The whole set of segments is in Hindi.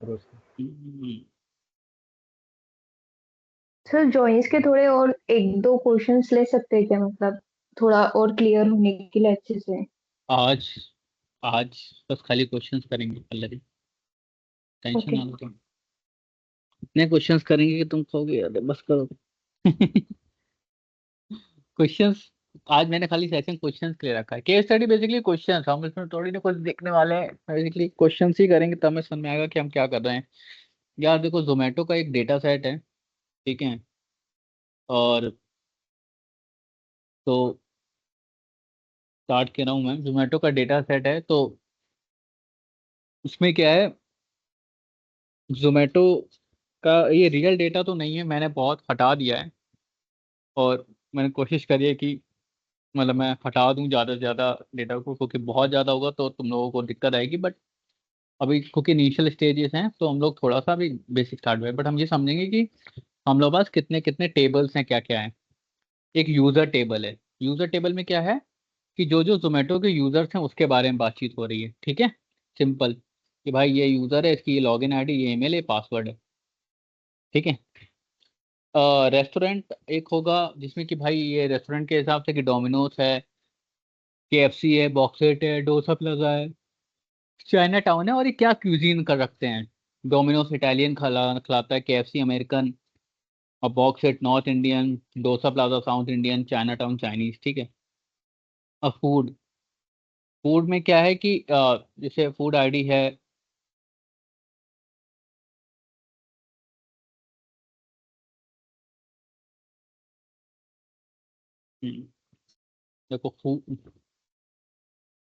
रोज का। सर जॉइंस के थोड़े और एक दो क्वेश्चंस ले सकते हैं क्या, मतलब थोड़ा और क्लियर होने के लिए अच्छे से। आज आज बस खाली क्वेश्चंस करेंगे पल्लवी, टेंशन ओके। ना लो तुम। इतने क्वेश्चंस करेंगे कि तुम कहोगे यार बस करो। क्वेश्चंस आज मैंने खाली सेशन क्वेश्चंस के लिए रखा है। केस स्टडी बेसिकली क्वेश्चंस, हम इसमें थोड़ी ना कुछ देखने वाले हैं, बेसिकली क्वेश्चंस ही करेंगे तब हमें समझ में आएगा कि हम क्या कर रहे हैं। यार देखो, जोमेटो का एक डेटा सेट है, ठीक है, और तो स्टार्ट कर रहा हूँ मैं। जोमेटो का डेटा सेट है, तो उसमें क्या है, जोमेटो का ये रियल डेटा तो नहीं है, मैंने बहुत हटा दिया है। और मैंने कोशिश करी है कि मतलब मैं हटा दूं ज़्यादा से ज़्यादा डेटा को, क्योंकि बहुत ज़्यादा होगा तो तुम लोगों को दिक्कत आएगी। बट अभी क्योंकि इनिशियल स्टेजेस हैं तो हम लोग थोड़ा सा भी बेसिक स्टार्ट हुए, बट हम ये समझेंगे कि हम लोग पास कितने कितने टेबल्स हैं, क्या क्या है। एक यूज़र टेबल है। यूज़र टेबल में क्या है कि जो जो जोमेटो के यूज़र्स हैं उसके बारे में बातचीत हो रही है, ठीक है, सिंपल, कि भाई ये यूज़र है, इसकी ये लॉगिन आईडी, ये ईमेल, ये पासवर्ड है, ठीक है। रेस्टोरेंट एक होगा जिसमें कि भाई ये रेस्टोरेंट के हिसाब से कि डोमिनोज है, केएफसी है, बॉक्सेट है, डोसा प्लाजा है, चाइना टाउन है, और ये क्या क्यूजीन कर रखते हैं। डोमिनोज इटालियन खिलाता है, केएफसी अमेरिकन, और बॉक्सेट north Indian, Dosa plaza south Indian, China town Chinese, ठीक है। अब फूड, फूड में क्या है कि जैसे फूड आईडी है। हम्म, देखो फूड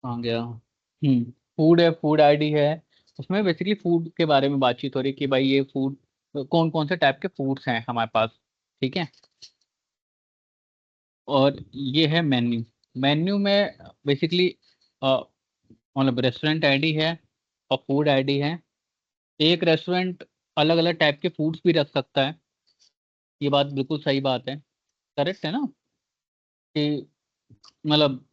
कहाँ गया। फूड है, फूड आईडी है। उसमें बेसिकली फूड के बारे में बातचीत हो रही है कि भाई ये फूड कौन कौन से टाइप के फूड्स हैं हमारे पास, ठीक है। और ये है मेन्यू। मेन्यू में बेसिकली मतलब रेस्टोरेंट आईडी है और फूड आईडी है। एक रेस्टोरेंट अलग अलग टाइप के फूड्स भी रख सकता है, ये बात बिल्कुल सही बात है, करेक्ट है ना, कि मतलब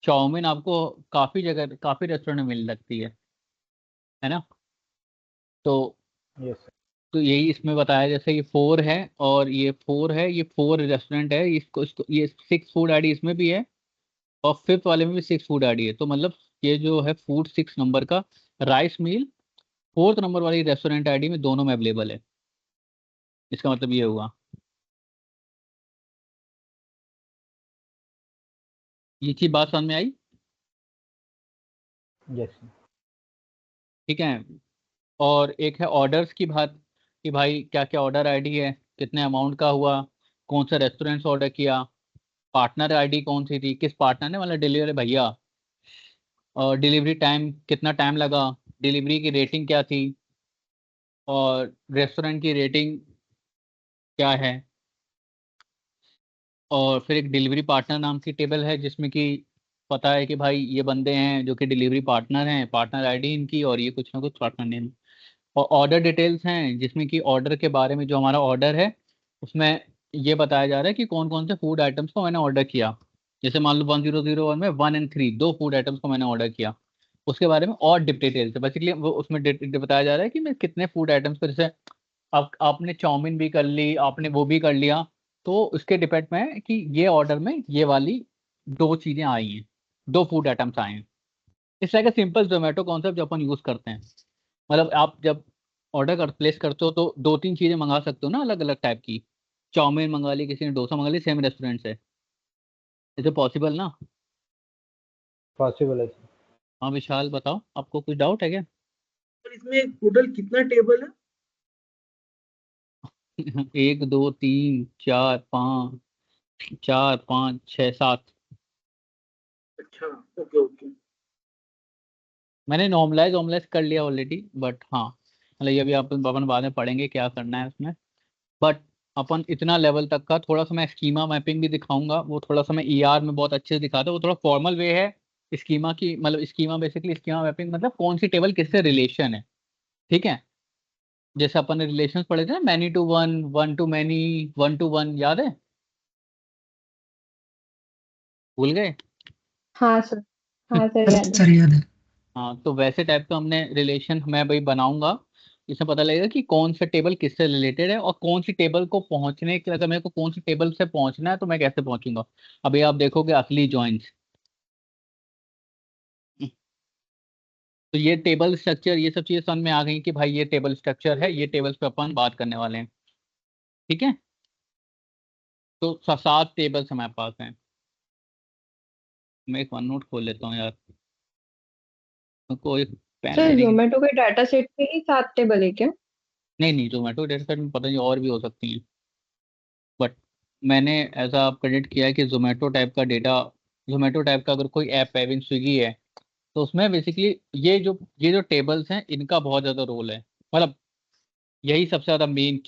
चाउमीन आपको काफ़ी जगह काफ़ी रेस्टोरेंट में मिल सकती है ना। तो यस तो यही इसमें बताया, जैसे ये फोर है और ये फोर है, ये फोर रेस्टोरेंट है, इसको ये सिक्स फूड आईडी इसमें भी है, और फिफ्थ वाले में भी सिक्स फूड आईडी है। तो मतलब ये जो है फूड सिक्स नंबर का राइस मील फोर्थ नंबर वाली रेस्टोरेंट आईडी में दोनों में अवेलेबल है। इसका मतलब ये हुआ, ये चीज बात समझ में आई, यस। ठीक है। और एक है ऑर्डर्स की बात, कि भाई क्या क्या ऑर्डर आईडी है, कितने अमाउंट का हुआ, कौन सा रेस्टोरेंट से ऑर्डर किया, पार्टनर आईडी कौन सी थी, किस पार्टनर ने, मतलब डिलीवरी भैया, और डिलीवरी टाइम कितना टाइम लगा, डिलीवरी की रेटिंग क्या थी, और रेस्टोरेंट की रेटिंग क्या है। और फिर एक डिलीवरी पार्टनर नाम की टेबल है जिसमें कि पता है कि भाई ये बंदे हैं जो कि डिलीवरी पार्टनर हैं, पार्टनर आईडी इनकी, और ये कुछ ना कुछ पार्टनर नेम। और ऑर्डर डिटेल्स हैं जिसमें कि ऑर्डर के बारे में, जो हमारा ऑर्डर है उसमें ये बताया जा रहा है कि कौन कौन से फूड आइटम्स को मैंने ऑर्डर किया। जैसे मान लो 1001 में 1 और 3 दो फूड आइटम्स को मैंने ऑर्डर किया, उसके बारे में और डिटेल्स है। बेसिकली वो उसमें बताया जा रहा है कि मैं कितने फूड आइटम्स को, जैसे आपने चाउमीन भी कर ली, आपने वो भी कर लिया, तो उसके डिपेंड में है कि ये ऑर्डर में ये वाली दो चीज़ें आई हैं, दो फूड आइटम्स आए हैं। इस तरह का सिंपल जोमेटो कॉन्सेप्ट जो अपन यूज़ करते हैं। मतलब आप जब ऑर्डर प्लेस करते हो तो दो तीन चीज़ें मंगा सकते हो ना, अलग अलग टाइप की। चाउमीन मंगा ली, किसी ने डोसा मंगा ली, सेम रेस्टोरेंट से। इसे पॉसिबल ना। पॉसिबल है सर। हाँ विशाल बताओ, आपको कुछ डाउट है क्या। और इसमें टोटल कितना टेबल है? एक दो तीन चार पाँच, चार पाँच छः सात। अच्छा, ओके ओके। मैंने नॉर्मलाइज नॉर्मलाइज कर लिया ऑलरेडी, बट हाँ मतलब ये भी अपन बाद में पढ़ेंगे क्या करना है उसमें। बट अपन इतना लेवल तक का, थोड़ा सा मैं स्कीमा मैपिंग भी दिखाऊंगा, वो थोड़ा सा मैं ईआर में बहुत अच्छे से दिखाता हूँ, वो थोड़ा फॉर्मल वे है स्कीमा की। मतलब स्कीमा बेसिकली, स्कीमा मैपिंग मतलब कौन सी टेबल किससे रिलेशन है, ठीक है। जैसे अपन ने रिलेशन पढ़े थे ना, many to one, one to many, one to one, याद है, भूल गए। हाँ सर। हाँ सर, याद है। सर याद है। हाँ, तो वैसे टाइप का हमने रिलेशन मैं भाई बनाऊंगा। इसमें पता लगेगा कि कौन सा टेबल किससे रिलेटेड है और कौन सी टेबल को पहुंचने के लिए, अगर मेरे को कौन सी टेबल से पहुंचना है तो मैं कैसे पहुंचूंगा। अभी आप देखोगे असली जॉइंस, तो ये टेबल स्ट्रक्चर, ये सब चीजें समझ में आ गई कि भाई ये टेबल स्ट्रक्चर है, ये टेबल्स पे अपन बात करने वाले हैं। ठीक है, तो 7 टेबल्स हमारे पास हैं। मैं एक वन नोट खोल लेता हूँ यार, को एक पेन सर लेने की। जोमेटो के डाटा सेट पे ही 7 टेबल है क्या? नहीं नहीं, जोमेटो डेटा सेट में पता नहीं और भी हो सकती हैं, बट मैंने ऐसा प्रेडिक्ट किया है कि जोमेटो टाइप का डेटा, जोमेटो टाइप का अगर कोई ऐप है, इवन स्विगी है, तो उसमें बेसिकली ये जो टेबल्स हैं इनका बहुत ज़्यादा रोल है। मतलब यही सबसे ज़्यादा मेन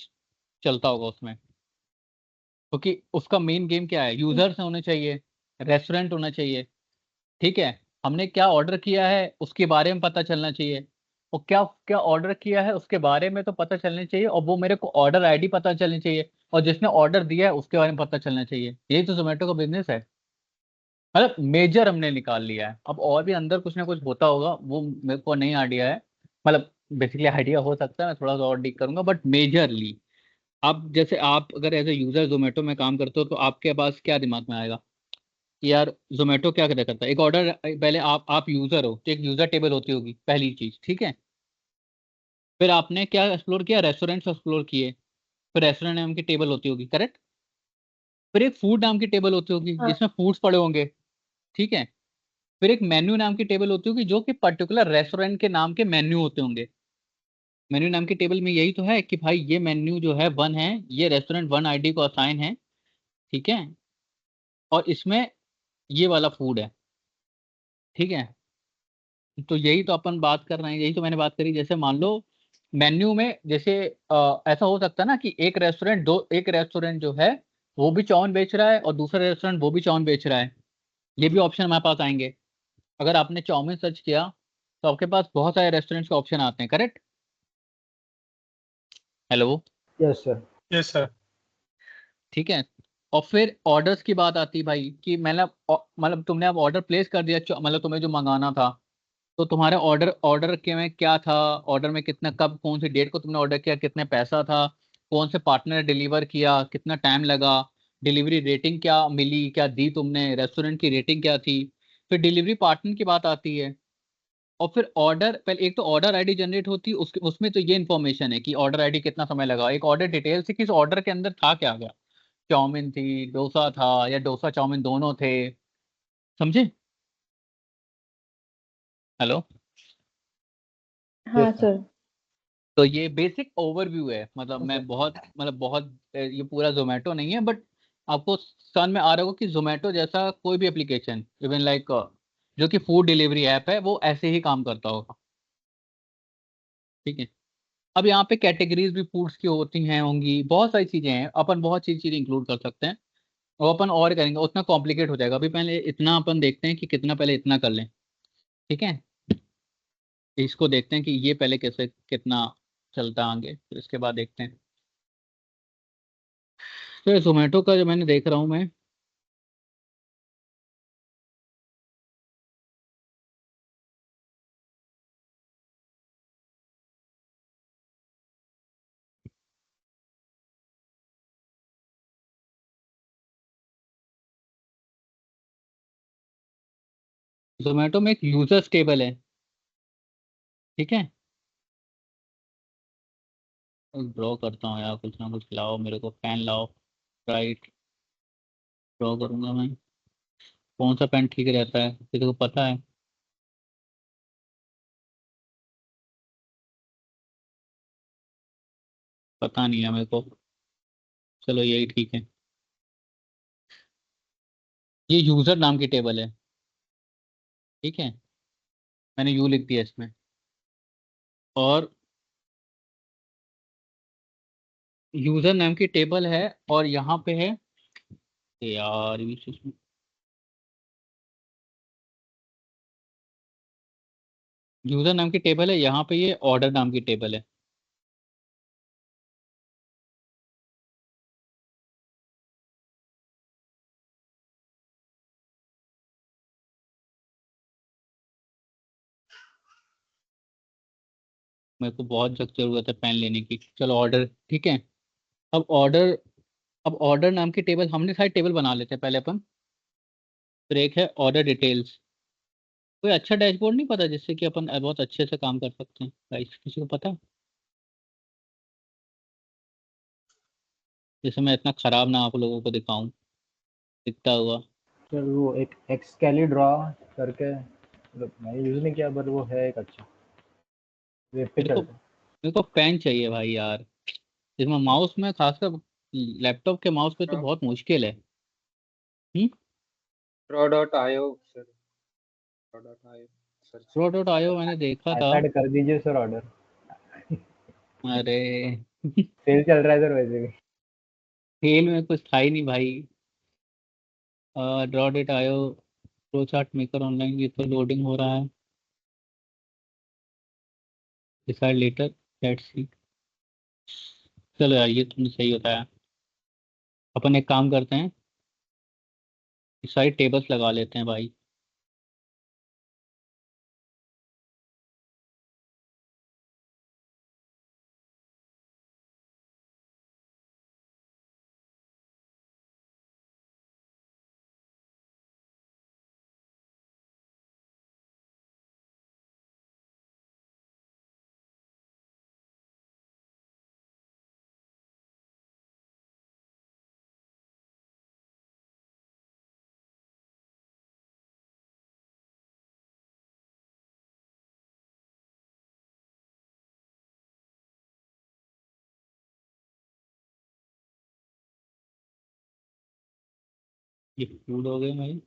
चलता होगा उसमें, क्योंकि उसका मेन गेम क्या है, यूजर्स होने चाहिए, रेस्टोरेंट होना चाहिए। ठीक है, हमने क्या ऑर्डर किया है उसके बारे में पता चलना चाहिए, और क्या क्या ऑर्डर किया है उसके बारे में तो पता चलना चाहिए, और वो मेरे को ऑर्डर आईडी पता चलनी चाहिए, और जिसने ऑर्डर दिया है उसके बारे में पता चलना चाहिए। यही तो जोमेटो का बिजनेस है। मतलब मेजर हमने निकाल लिया है, अब और भी अंदर कुछ ना कुछ होता होगा, वो मेरे को नहीं आइडिया है। मतलब बेसिकली आइडिया हो सकता है, मैं थोड़ा सा और डीक करूंगा, बट मेजरली अब जैसे आप अगर एज ए यूजर जोमेटो में काम करते हो तो आपके पास क्या दिमाग में आएगा कि यार जोमेटो क्या करता है। एक ऑर्डर, पहले आप यूजर हो तो एक यूजर टेबल होती होगी पहली चीज, ठीक है। फिर आपने क्या एक्सप्लोर किया, रेस्टोरेंट्स एक्सप्लोर किए, फिर रेस्टोरेंट नाम की टेबल होती होगी, करेक्ट। फिर एक फूड नाम की टेबल होती होगी हाँ। जिसमें फूड्स पड़े होंगे, ठीक है। फिर एक मेन्यू नाम की टेबल होती होगी जो कि पर्टिकुलर रेस्टोरेंट के नाम के मेन्यू होते होंगे। मेन्यू नाम की टेबल में यही तो है कि भाई ये मेन्यू जो है वन है, ये रेस्टोरेंट वन आईडी को असाइन है, ठीक है, और इसमें ये वाला फूड है, ठीक है। तो यही तो अपन बात कर रहे हैं, यही तो मैंने बात करी। जैसे मान लो मेन्यू में जैसे ऐसा हो सकता है ना कि एक रेस्टोरेंट जो है वो भी चाउमीन बेच रहा है और दूसरा रेस्टोरेंट वो भी चाउमीन बेच रहा है। ये भी ऑप्शन हमारे पास आएंगे। अगर आपने चाउमीन सर्च किया तो आपके पास बहुत सारे रेस्टोरेंट्स के ऑप्शन आते हैं, correct. Hello. Yes sir. Yes sir. ठीक है, और फिर ऑर्डर्स की बात आती है भाई कि मतलब तुमने अब ऑर्डर प्लेस कर दिया, मतलब तुम्हें जो मंगाना था, तो तुम्हारे ऑर्डर के में क्या था, ऑर्डर में कितना, कब, कौन सी डेट को तुमने ऑर्डर किया, कितने पैसा था, कौन से पार्टनर ने डिलीवर किया, कितना टाइम लगा, डिलीवरी रेटिंग क्या मिली, क्या दी तुमने, रेस्टोरेंट की रेटिंग क्या थी। फिर डिलीवरी पार्टनर की बात आती है, और फिर ऑर्डर, पहले एक तो ऑर्डर आईडी जनरेट होती है, उसके उसमें तो ये इन्फॉर्मेशन है कि ऑर्डर आईडी कितना समय लगा, एक ऑर्डर डिटेल से कि इस ऑर्डर के अंदर था क्या क्या, चाउमीन थी, डोसा था, या डोसा चाउमीन दोनों थे, समझे। हेलो। हाँ यस सर। सर। तो ये बेसिक ओवरव्यू है, मतलब यस सर। मैं बहुत, मतलब बहुत ये पूरा जोमेटो नहीं है, बट आपको समझ में आ रहा होगा कि जोमेटो जैसा कोई भी एप्लीकेशन, इवन लाइक जो कि फूड डिलीवरी ऐप है, वो ऐसे ही काम करता होगा। ठीक है, अब यहाँ पे कैटेगरीज भी फूड्स की होती हैं, होंगी, बहुत सारी चीजें हैं, अपन बहुत सी चीजें इंक्लूड कर सकते हैं, और अपन और करेंगे उतना कॉम्प्लिकेट हो जाएगा। अभी पहले इतना अपन देखते हैं कि कितना, पहले इतना कर लें, ठीक है। इसको देखते हैं कि ये पहले कैसे कितना चलता है आगे, फिर इसके बाद देखते हैं। तो जोमेटो का जो मैंने देख रहा हूँ मैं, जोमेटो में एक यूजर्स टेबल है, ठीक है। ड्रॉ करता हूँ यार, कुछ ना कुछ लाओ मेरे को, पेन लाओ, राइट। ड्रॉ करूंगा मैं, कौन सा पेन ठीक रहता है ये तो पता है। पता नहीं है मेरे को, चलो यही ठीक है। ये यूजर नाम की टेबल है, ठीक है, मैंने यू लिख दिया इसमें। और यूजर नाम की टेबल है, और यहाँ पे है यार यूजर नाम की टेबल है, यहाँ पे ये ऑर्डर नाम की टेबल है। मेरे को बहुत सख्त जरूरत है पेन लेने की। चलो ऑर्डर ठीक है। अब ऑर्डर अब ऑर्डर नाम की टेबल, हमने सारी टेबल बना लेते हैं पहले अपन। फिर एक है ऑर्डर डिटेल्स। कोई अच्छा डैशबोर्ड नहीं पता जिससे कि अपन बहुत अच्छे से काम कर सकते हैं गाइस, किसी को पता है? जैसे मैं इतना खराब ना आप लोगों को दिखाऊं दिखता हुआ। सर वो एक एक्सकेली ड्रा करके, मतलब मैंने यूज़ नहीं किया, बट वो है एक अच्छा, वेब पे मेरे को चलता है। मेरे को पेन चाहिए भाई यार। इसमें माउस में खासकर लैपटॉप के माउस पे तो बहुत मुश्किल है। हम्म। ड्रॉ डॉट आयो सर, ड्रॉ डॉट आयो सर्च डॉट डॉट आईओ मैंने देखा था। आईपैड कर दीजिए सर ऑर्डर, अरे सेल चल रहा है सर वैसे भी। खेल में कुछ था ही नहीं भाई। Draw dot IO flow chart maker online, ये तो लोडिंग हो रहा है। Decide letter, let's see. चलो यार ये तुमने सही बताया। अपन एक काम करते हैं, इस सारी टेबल्स लगा लेते हैं भाई। ये फूड हो गए भाई।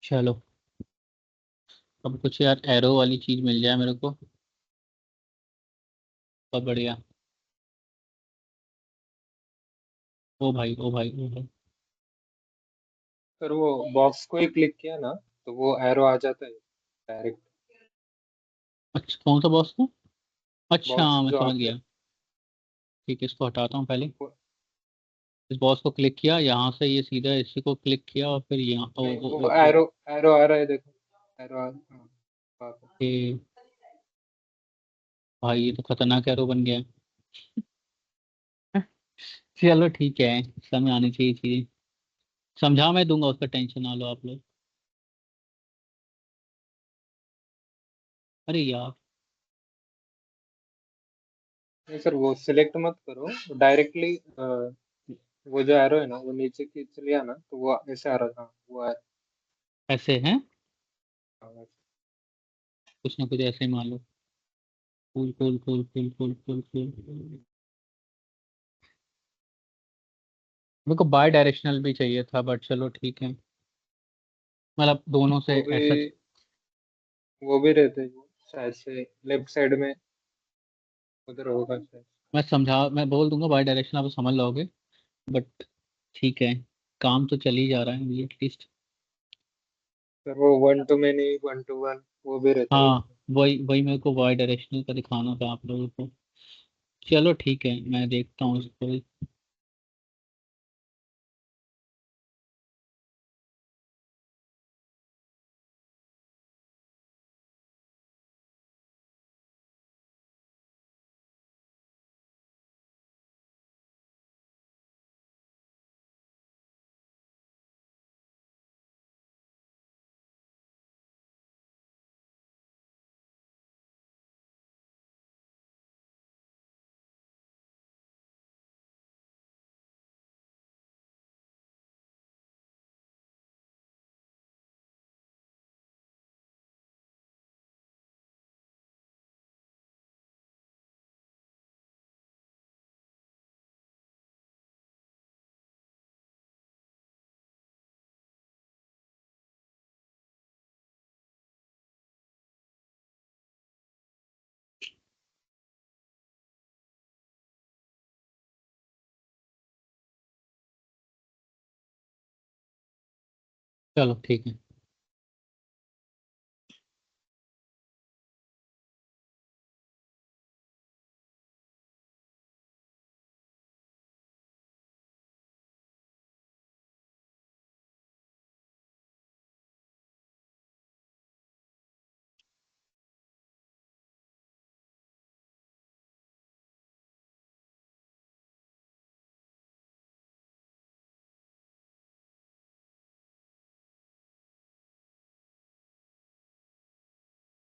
चलो अब कुछ यार एरो वाली चीज मिल जाए मेरे को, बहुत बढ़िया। ओ भाई ओ भाई ओ भाई। सर। वो बॉक्स को ही क्लिक किया ना तो वो एरो आ जाता है डायरेक्ट। अच्छा कौन सा बॉस को? अच्छा बॉक्स मैं जो समझ आपके गया। ठीक है इसको हटाता हूँ पहले। वो- इस बॉस को क्लिक किया, यहाँ से ये सीधा इसी को क्लिक किया और फिर यहाँ नहीं, वो एरो एरो आ रहा है देखो, एरो हाँ, वहाँ पे। ओके। भाई ये तो खतरनाक एरो बन गया है। चलो ठीक है, समझ आनी चाहिए चीजें। समझा मैं दूंगा, उसका टेंशन ना लो आप लोग। अरे यार। नहीं सर, वो सिलेक्ट मत करो, डायरेक्टली वो जो एरो है ना वो नीचे खींच लिया ना तो वो ऐसे आ रहा था, वो आ ऐसे हैं, रहा। कुछ ना कुछ ऐसे ही मान लो। Cool cool cool cool cool cool cool. मेरे को बाय डायरेक्शनल भी चाहिए था बट चलो ठीक है। मतलब दोनों से वो भी ऐसा। वो भी रहते हैं, वो शायद से लेफ्ट साइड में उधर होगा शायद। मैं बोल दूंगा बाय डायरेक्शन, आप समझ लोगे। बट ठीक है, काम तो चल ही जा रहा है अभी एटलीस्ट। सर वो one to many one to one वो भी रहता है हाँ उसमें। वही वही मेरे को बाय डायरेक्शनल का दिखाना था आप लोगों को। चलो ठीक है मैं देखता हूँ इसको भी। चलो ठीक है।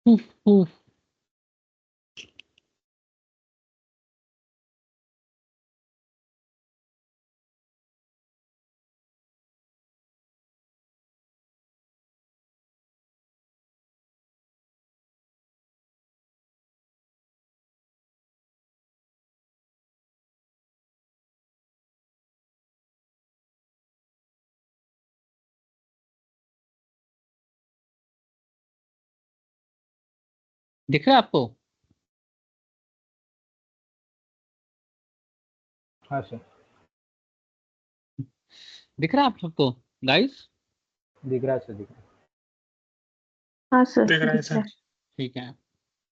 उफ, उफ। दिख रहा है आपको? हाँ सर, दिख रहा है आप सबको गाइस? दिख रहा है सर, दिख रहा है। हाँ सर, दिख रहा है दिख सर। रहा है। ठीक है,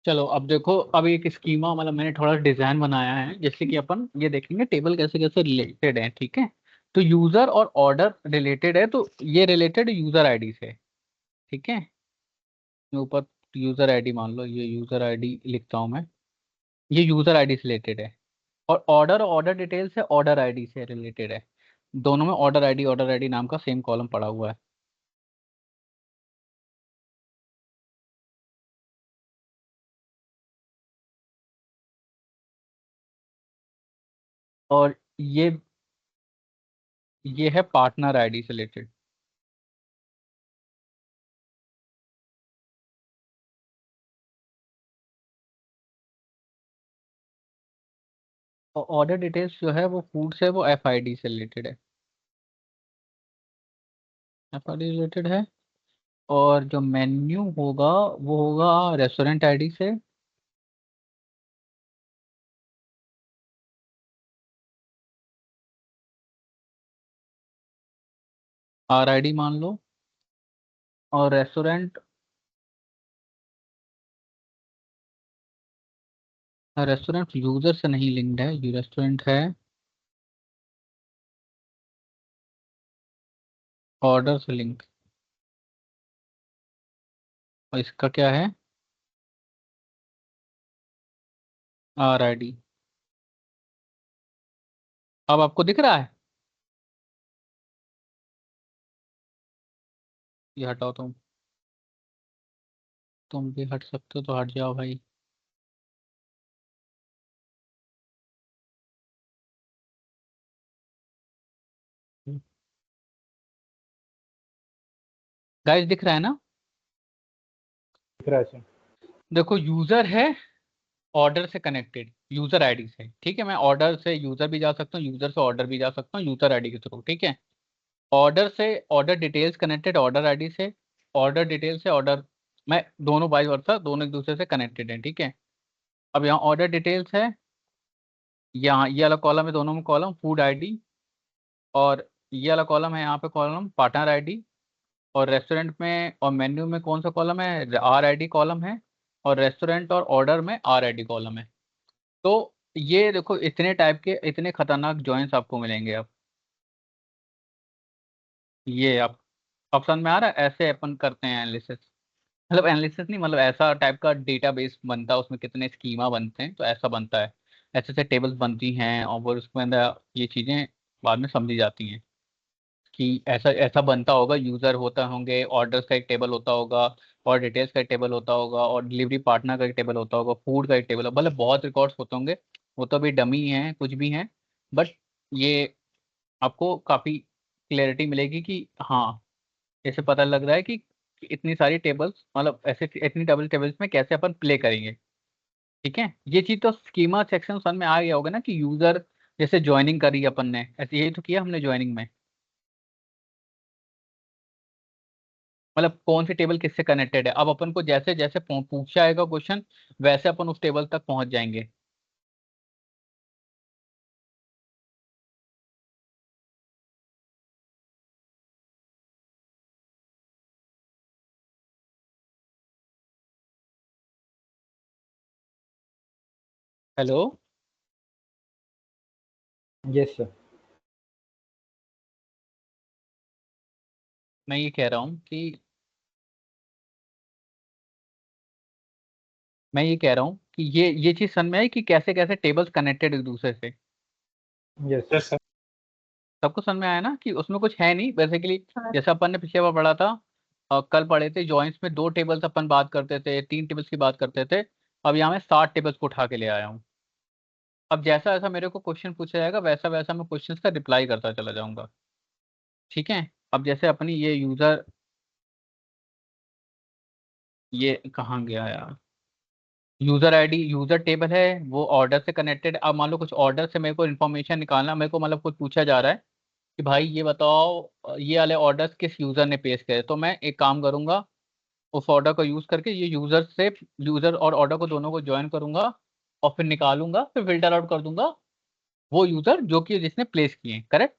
चलो अब देखो, अब एक स्कीमा मतलब मैंने थोड़ा डिजाइन बनाया है, जैसे कि अपन ये देखेंगे टेबल कैसे कैसे रिलेटेड है। ठीक है, तो यूजर और ऑर्डर रिलेटेड है, तो ये रिलेटेड यूजर आईडी से। ठीक है, ऊपर यूजर आईडी मान लो, ये यूजर आईडी लिखता हूँ मैं, ये यूजर आईडी से रिलेटेड है। और ऑर्डर डिटेल से ऑर्डर आईडी से रिलेटेड है। दोनों में ऑर्डर आईडी नाम का सेम कॉलम पड़ा हुआ है। और ये है पार्टनर आईडी से रिलेटेड। और ऑर्डर डिटेल्स जो है वो फूड से, वो एफआईडी से रिलेटेड है, एफआईडी रिलेटेड है। और जो मेन्यू होगा वो होगा रेस्टोरेंट आईडी से। आर आईडी मान लो। और रेस्टोरेंट यूजर से नहीं लिंक्ड है, ये रेस्टोरेंट है ऑर्डर से लिंक। और इसका क्या है, आर आईडी। अब आपको दिख रहा है? ये हटाओ, तुम भी हट सकते हो तो हट जाओ भाई। गाइस दिख रहा है ना? दिख रहा है सर। देखो, यूजर है ऑर्डर से कनेक्टेड, यूजर आईडी से। ठीक है, मैं ऑर्डर से यूजर भी जा सकता हूँ, यूजर से ऑर्डर भी जा सकता हूँ यूजर आईडी के थ्रू। ठीक है, ऑर्डर से order details connected order ID से, ऑर्डर डिटेल से ऑर्डर, मैं दोनों वाइस वर्सा, दोनों एक दूसरे से कनेक्टेड हैं। ठीक है, अब यहाँ ऑर्डर डिटेल्स है, यहाँ ये वाला कॉलम है, दोनों में कॉलम फूड आईडी। और ये वाला कॉलम है, यहाँ पे कॉलम पार्टनर आईडी। और रेस्टोरेंट में और मेन्यू में कौन सा कॉलम है, आर आईडी कॉलम है। और रेस्टोरेंट और ऑर्डर में आर आईडी कॉलम है। तो ये देखो, इतने टाइप के इतने खतरनाक जॉइंस आपको मिलेंगे अब। ये आप ऑप्शन में आ रहा है, ऐसे अपन करते हैं एनालिसिस। मतलब एनालिसिस नहीं, मतलब ऐसा टाइप का डेटाबेस बनता है, उसमें कितने स्कीमा बनते हैं, तो ऐसा बनता है। ऐसे ऐसे टेबल्स बनती हैं, और वो उसके अंदर ये चीज़ें बाद में समझी जाती हैं कि ऐसा ऐसा बनता होगा। यूज़र होता होंगे, ऑर्डर्स का एक टेबल होता होगा, और डिटेल्स का एक टेबल होता होगा, और डिलीवरी पार्टनर का एक टेबल होता होगा, फूड का एक टेबल, मतलब बहुत रिकॉर्ड्स होते होंगे। वो तो अभी डमी हैं, कुछ भी हैं, बट ये आपको काफ़ी क्लैरिटी मिलेगी कि हाँ, ऐसे पता लग रहा है कि इतनी सारी टेबल्स, मतलब ऐसे इतनी डबल टेबल्स में कैसे अपन प्ले करेंगे। ठीक है, ये चीज़ तो स्कीमा सेक्शन वन में आ गया होगा ना, कि यूज़र जैसे ज्वाइनिंग करी अपन ने, ऐसे यही तो किया हमने ज्वाइनिंग में। मतलब कौन सी टेबल किससे कनेक्टेड है, अब अपन को जैसे जैसे पूछा आएगा क्वेश्चन, वैसे अपन उस टेबल तक पहुंच जाएंगे। Hello, yes sir. मैं ये कह रहा हूँ कि ये चीज़ समझ में आई कि कैसे कैसे टेबल्स कनेक्टेड एक दूसरे से। Yes yes sir. सबको समझ में आया ना कि उसमें कुछ है नहीं बेसिकली, हाँ जैसे अपन ने पिछले बार पढ़ा था कल पढ़े थे जॉइंट्स में 2 टेबल्स अपन बात करते थे, 3 टेबल्स की बात करते थे। अब यहाँ मैं 7 टेबल्स को उठा के ले आया हूँ। अब जैसा जैसा मेरे को क्वेश्चन पूछा जाएगा वैसा वैसा मैं क्वेश्चंस का रिप्लाई करता चला जाऊंगा। ठीक है, अब जैसे अपनी ये यूजर, ये कहाँ गया यार, यूजर आईडी यूजर टेबल है, वो ऑर्डर से कनेक्टेड। अब मान लो कुछ ऑर्डर से मेरे को इन्फॉर्मेशन निकालना, मेरे को मतलब कुछ पूछा जा रहा है कि भाई ये बताओ ये वाले ऑर्डर्स किस यूजर ने पेश करे, तो मैं एक काम करूंगा, उस ऑर्डर को यूज करके ये यूजर से, यूजर और ऑर्डर को दोनों को ज्वाइन करूंगा और फिर निकालूंगा, फिर फिल्टर आउट कर दूंगा वो यूजर जो कि जिसने प्लेस किए, करेक्ट।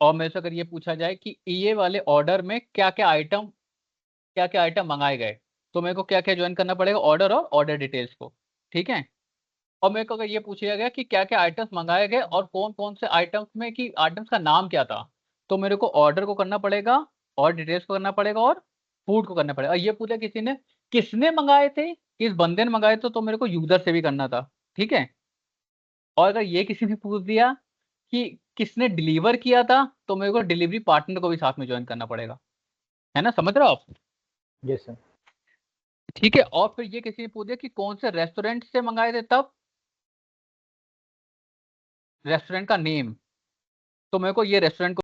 और मेरे से अगर ये पूछा जाए कि ये वाले ऑर्डर में क्या क्या आइटम मंगाए गए, तो मेरे को क्या क्या ज्वाइन करना पड़ेगा, ऑर्डर और ऑर्डर डिटेल्स को। ठीक है, और मेरे को अगर ये पूछा गया कि क्या क्या आइटम्स मंगाए गए और कौन कौन से आइटम्स में कि आइटम्स का नाम क्या था, तो मेरे को ऑर्डर को करना पड़ेगा और डिटेल्स को करना पड़ेगा और फूड को करना पड़ेगा। और ये पूछा किसी ने किसने मंगाए थे, किस बंदे ने मंगाए थे, तो मेरे को यूजर से भी करना था। ठीक है, और अगर ये किसी ने पूछ दिया कि किसने डिलीवर किया था, तो मेरे को डिलीवरी पार्टनर को भी साथ में ज्वाइन करना पड़ेगा। है ना, समझ रहे हो आप? Yes sir. ठीक है, और फिर ये किसी ने पूछ दिया कि कौन से रेस्टोरेंट से मंगाए थे, तब रेस्टोरेंट का नेम, तो मेरे को ये रेस्टोरेंट को